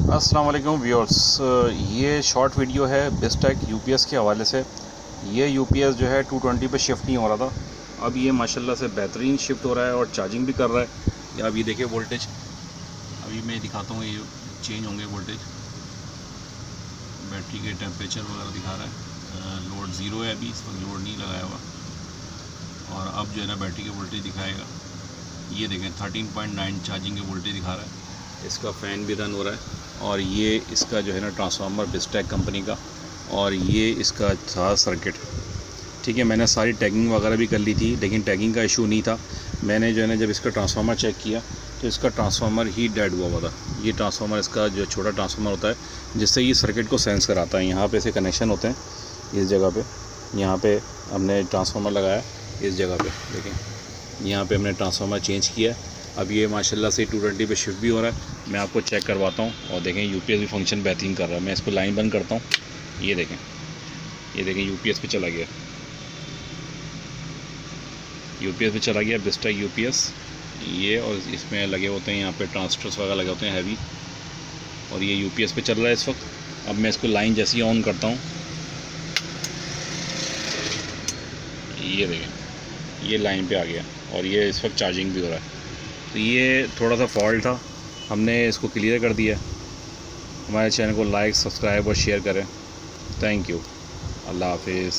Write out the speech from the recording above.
अस्सलाम वालेकुम व्यूअर्स, ये शॉर्ट वीडियो है बिस्टेक यूपीएस के हवाले से। ये यूपीएस जो है 220 पे शिफ्ट नहीं हो रहा था। अब ये माशाल्लाह से बेहतरीन शिफ्ट हो रहा है और चार्जिंग भी कर रहा है। अब ये देखिए वोल्टेज, अभी मैं दिखाता हूँ, ये चेंज होंगे वोल्टेज। बैटरी के टेम्परेचर वगैरह दिखा रहा है। लोड ज़ीरो है, अभी इस वक्त लोड नहीं लगाया हुआ। और अब जो है ना बैटरी के वोल्टेज दिखाएगा। ये देखें 13.9 चार्जिंग के वोल्टेज दिखा रहा है। इसका फ़ैन भी रन हो रहा है। और ये इसका जो है ना ट्रांसफार्मर बिस्टेक कंपनी का, और ये इसका था सर्किट। ठीक है, मैंने सारी टैगिंग वगैरह भी कर ली थी, लेकिन टैगिंग का इशू नहीं था। मैंने जो है ना जब इसका ट्रांसफार्मर चेक किया तो इसका ट्रांसफार्मर ही डेड हुआ था। ये ट्रांसफार्मर, इसका जो छोटा ट्रांसफार्मर होता है जिससे ये सर्किट को सेंस कराता है, यहाँ पे ऐसे कनेक्शन होते हैं इस जगह पे। यहाँ पे हमने ट्रांसफार्मर लगाया, इस जगह पे देखें, यहाँ पे हमने ट्रांसफार्मर चेंज किया। अब ये माशाल्लाह से 220 पे शिफ्ट भी हो रहा है। मैं आपको चेक करवाता हूँ और देखें यूपीएस भी फंक्शन बेहतरीन कर रहा है। मैं इसको लाइन बंद करता हूँ। ये देखें यूपीएस पे चला गया, यूपीएस पे चला गया बिस्टेक यूपीएस। ये और इसमें लगे होते हैं यहाँ पे ट्रांजिस्टर्स वगैरह लगे होते हैं हैवी, और ये यूपीएस पे चल रहा है इस वक्त। अब मैं इसको लाइन जैसे ही ऑन करता हूँ, ये देखें ये लाइन पे आ गया और ये इस वक्त चार्जिंग भी हो रहा है। तो ये थोड़ा सा फॉल्ट था, हमने इसको क्लियर कर दिया। हमारे चैनल को लाइक, सब्सक्राइब और शेयर करें। Thank you. अल्लाह हाफिज़।